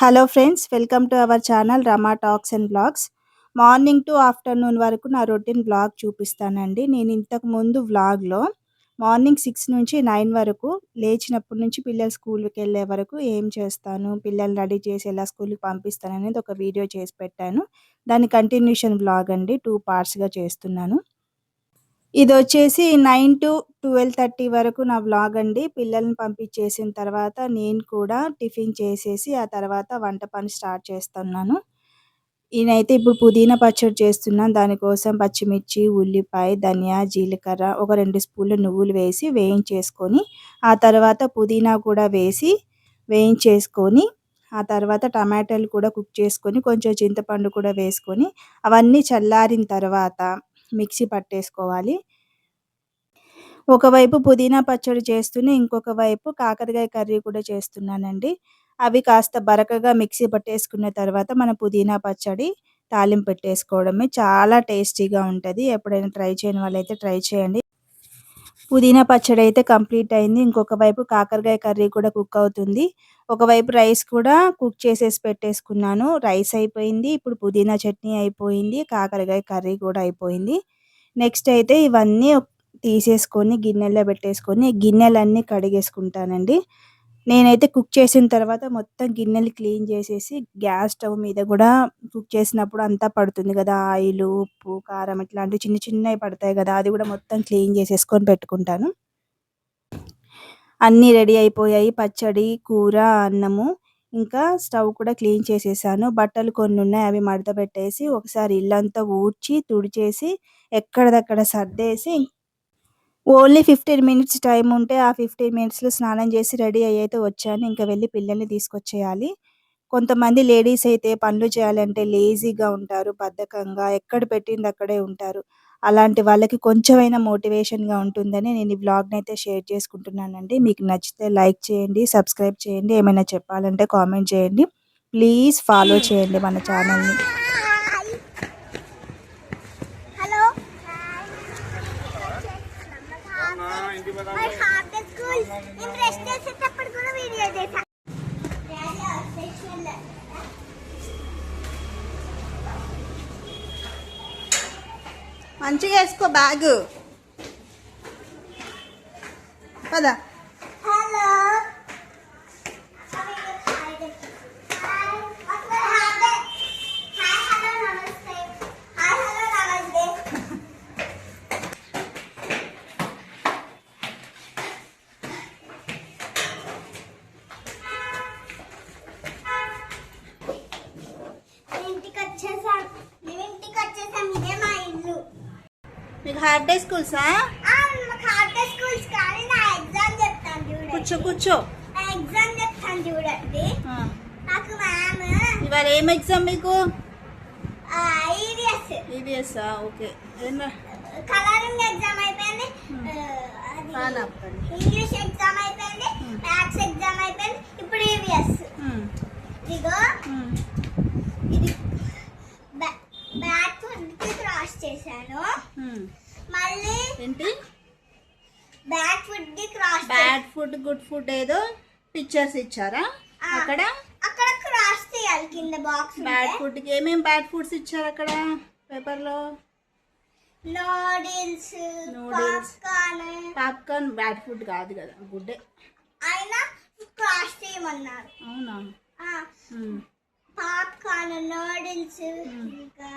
Hello friends, welcome to our channel Rama talks and blogs. Morning to afternoon వరకు నా routine blog చూపిస్తానండి. నేను ఇంతకు ముందు వ్లాగ్లో మార్నింగ్ 6 నుంచి 9 వరకు లేచినప్పటి నుంచి పిల్లలు స్కూల్కి వెళ్ళే వరకు ఏం చేస్తాను, పిల్లల్ని రెడీ చేసి ఎలా స్కూల్కి పంపిస్తాను అనేది ఒక వీడియో చేసి పెట్టాను. దాని కంటిన్యూషన్ బ్లాగ్ అండి, 2 పార్ట్స్గా చేస్తున్నాను. ఇదొచ్చేసి 9-12:30 వరకు నా వ్లాగ్ అండి. పిల్లల్ని పంపించేసిన తర్వాత నేను కూడా టిఫిన్ చేసేసి ఆ తర్వాత వంట పని స్టార్ట్ చేస్తున్నాను. నేనైతే ఇప్పుడు పుదీనా పచ్చడి చేస్తున్నాను. దానికోసం పచ్చిమిర్చి, ఉల్లిపాయ, ధనియా, జీలకర్ర, ఒక 2 స్పూన్లు నువ్వులు వేసి వేయించేసుకొని, ఆ తర్వాత పుదీనా కూడా వేసి వేయించేసుకొని, ఆ తర్వాత టమాటాలు కూడా కుక్ చేసుకొని, కొంచెం చింతపండు కూడా వేసుకొని, అవన్నీ చల్లారిన తర్వాత మిక్సీ పట్టేసుకోవాలి. ఒకవైపు పుదీనా పచ్చడి చేస్తూనే ఇంకొక వైపు కాకరకాయ కర్రీ కూడా చేస్తున్నానండి. అవి కాస్త బరకగా మిక్సీ పట్టేసుకున్న తర్వాత మన పుదీనా పచ్చడి తాలింపు పెట్టేసుకోవడమే. చాలా టేస్టీగా ఉంటది. ఎప్పుడైనా ట్రై చేయని వాళ్ళైతే ట్రై చేయండి. పుదీనా పచ్చడి అయితే కంప్లీట్ అయింది. ఇంకొక వైపు కాకరకాయ కర్రీ కూడా కుక్ అవుతుంది. ఒకవైపు రైస్ కూడా కుక్ చేసేసి పెట్టేసుకున్నాను. రైస్ అయిపోయింది. ఇప్పుడు పుదీనా చట్నీ అయిపోయింది. కాకరకాయ కర్రీ కూడా అయిపోయింది. నెక్స్ట్ అయితే ఇవన్నీ తీసేసుకొని గిన్నెలో పెట్టేసుకొని గిన్నెలన్నీ కడిగేసుకుంటానండి. నేనైతే కుక్ చేసిన తర్వాత మొత్తం గిన్నెలు క్లీన్ చేసేసి గ్యాస్ స్టవ్ మీద కూడా కుక్ చేసినప్పుడు అంతా పడుతుంది కదా, ఆయిల్, ఉప్పు, కారం ఇట్లాంటివి చిన్న చిన్నవి పడతాయి కదా, అది కూడా మొత్తం క్లీన్ చేసేసుకొని పెట్టుకుంటాను. అన్నీ రెడీ అయిపోయాయి. పచ్చడి, కూర, అన్నము. ఇంకా స్టవ్ కూడా క్లీన్ చేసేసాను. బట్టలు కొన్ని ఉన్నాయి, అవి మడత పెట్టేసి ఒకసారి ఇల్లంతా ఊడ్చి తుడిచేసి ఎక్కడిదక్కడ సర్దేసి ఓన్లీ 15 మినిట్స్ టైం ఉంటే ఆ 15 మినిట్స్‌లో స్నానం చేసి రెడీ అయ్యైతే వచ్చాను. ఇంక వెళ్ళి పిల్లల్ని తీసుకొచ్చేయాలి. కొంతమంది లేడీస్ అయితే పనులు చేయాలంటే లేజీగా ఉంటారు, బద్ధకంగా ఎక్కడ పెట్టింది అక్కడే ఉంటారు. అలాంటి వాళ్ళకి కొంచెమైనా మోటివేషన్‌గా ఉంటుందని నేను ఈ వ్లాగ్‌నైతే షేర్ చేసుకుంటున్నానండి. మీకు నచ్చితే లైక్ చేయండి, సబ్స్క్రైబ్ చేయండి. ఏమైనా చెప్పాలంటే కామెంట్ చేయండి. ప్లీజ్ ఫాలో చేయండి మన ఛానల్‌ని. మంచిగా వేసుకో బ్యాగ్. పదా మీకు హార్డ్ డే స్కూల్సా? కూర్చో కూర్చో. చూడండి, నాకు మ్యామ్ ఇవాళ ఏం ఎగ్జామ్ మీకు? ఈవీఎస్. ఓకే. కలరింగ్ ఎగ్జామ్ అయిపోయింది, ఇంగ్లీష్ ఎగ్జామ్ అయిపోయింది, మ్యాథ్స్ ఎగ్జామ్ అయిపోయింది, ఇప్పుడు ఈవీఎస్. ఇదిగో ఇది బ్యాక్ ఫుడ్ కి క్రాస్ చేశాను. మళ్ళీ ఏంటి బ్యాడ్ ఫుడ్ కి cross, bad food, good food ఏదో పిక్చర్స్ ఇచ్చారా అక్కడ? అక్కడ క్రాస్ చేయాలి కింద బాక్స్. బ్యాడ్ ఫుడ్ కి ఏమేం బ్యాడ్ ఫుడ్స్ ఇచ్చారు అక్కడ పేపర్ లో? నూడిల్స్, పాప్కార్న్ బ్యాడ్ ఫుడ్ కాదు కదా, గుడ్డే. అయినా క్రాస్ చేయమన్నారు. అవునా? పాప్కార్న్, నూడిల్స్, ఇంకా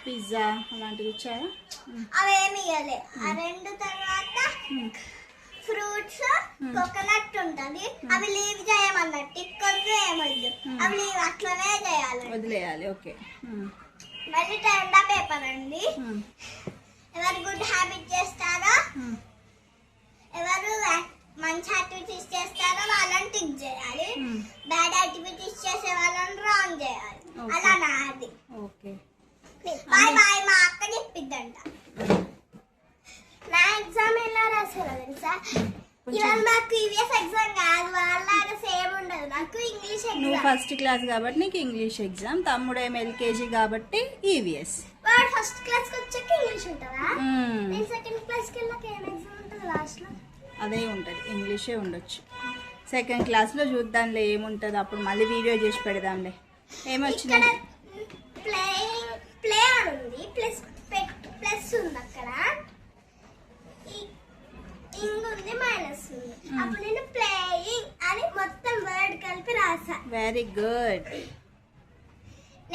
పిజ్జా అలాంటివి ఇచ్చారా? అవేమి ఇవ్వలే. ఆ రెండు తర్వాత ఫ్రూట్స్, కోకోనట్ ఉంటది, అవి లీవ్ చేయమన్నారు. టిక్కర్స్ ఏమొద్దు, అవి లీవ్ అట్లనే చేయాలి, వదిలేయాలి. ఓకే. మళ్ళీ టెండా పేపర్ అండి. ఎవరు గుడ్ హ్యాబిట్ చేస్తారో, ఎవరు మంచి యాక్టివిటీస్ చేస్తారో వాళ్ళని టిక్ చేయాలి, బ్యాడ్ యాక్టివిటీస్ చేసే వాళ్ళని రాంగ్ చేయాలి. అలా నాది. ఓకే. Bye bye. మా అక్క చెప్పిద్దంట. నా ఎగ్జామ్ ఎలా రాసారో తెలుసా? ఇవాళ నాకు ఈవీఎస్ ఎగ్జామ్ కాదు, వాళ్ళ సేమ్ ఉండదు. నాకు ఇంగ్లీష్ ఎగ్జామ్. నువ్వు ఫస్ట్ క్లాస్ కాబట్టి నీకు ఇంగ్లీష్ ఎగ్జామ్, తమ్ముడేమో ఎల్కేజీ కాబట్టి ఈవీఎస్. వాడు ఫస్ట్ క్లాస్ కి వచ్చాక ఇంగ్లీష్ ఉంటుందా? నేను సెకండ్ క్లాస్ కి వెళ్ళాక ఏం ఎగ్జామ్ ఉంటుంది లాస్ట్ లో? అదే ఉంటుంది, ఇంగ్లీషే ఉండొచ్చు. సెకండ్ క్లాస్లో చూద్దాంలే ఏముంటుందో, అప్పుడు మళ్ళీ వీడియో చేసి పెడదాంలే. ఏమొచ్చినాయి? ప్లే అని ఉంది, ప్లస్ ఉంది అక్కడ, ఉంది మైనస్ ఉంది. అప్పుడు నేను ప్లేయింగ్ అని మొత్తం వర్డ్ కలిపి రాసా. Very good.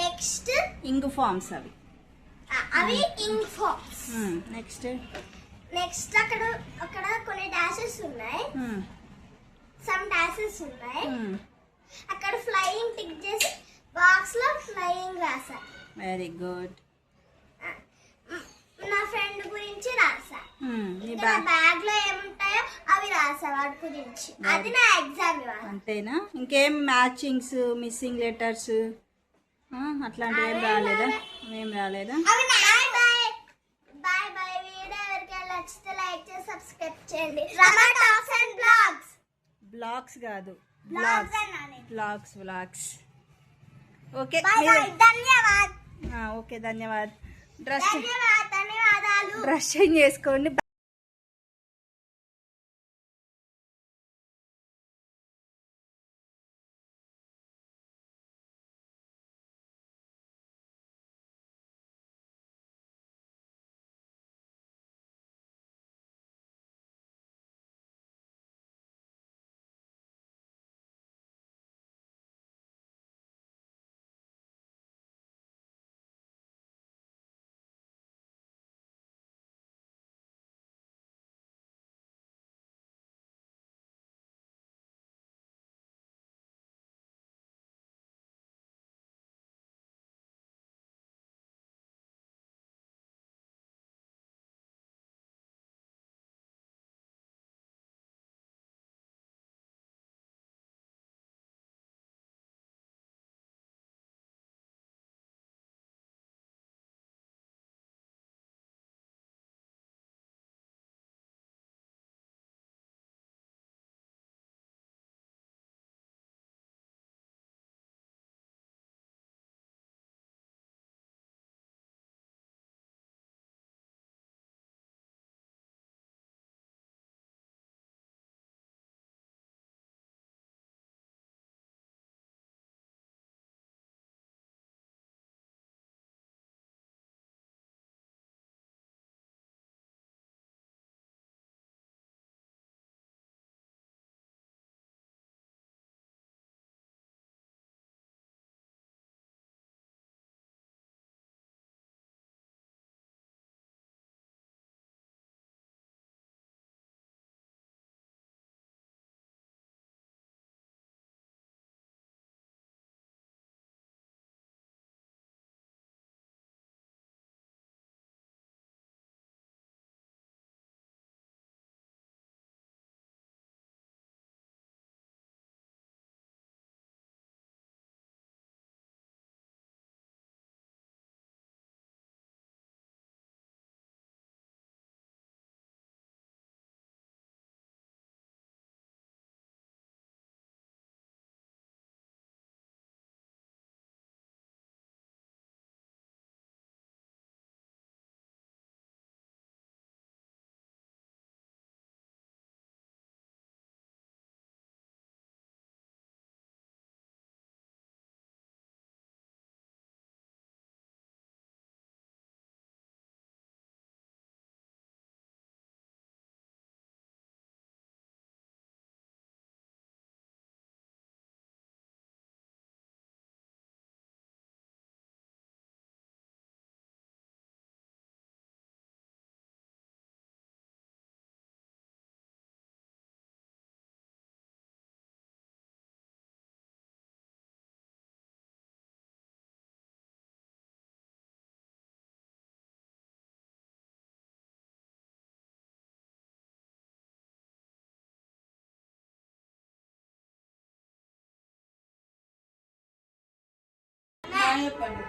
Next ing forms అవి ఇంగ్ ఫార్మ్స్. నెక్స్ట్ అక్కడ కొన్ని డాషెస్ ఉన్నాయి, సమ్ డాషెస్ ఉన్నాయి. అక్కడ ఫ్లయింగ్ టిక్ చేసి బాక్స్ లో ఫ్లయింగ్ రాసా. Very good. నా ఫ్రెండ్ గురించి రాసా. నా బ్యాగ్ లో ఏముంటాయో అవి రాసా వాడి గురించి. అది నా ఎగ్జామ్. అంతేనా? ఇంకేం మ్యాచింగ్స్, మిస్సింగ్ లెటర్స్ అట్లాంటివి ఏం రాలేదా? అవి bye bye bye bye. Video ఎవరికైనా నచ్చితే లైక్ చేసి సబ్స్క్రైబ్ చేయండి. Rama talks and blogs. Blogs కాదు, బ్లాగ్స్. ఓకే, ధన్యవాదాలు. ఓకే, ధన్యవాదాలు. ధన్యవాదాలు. బ్రష్ చేసుకోండి. చెప్పండి.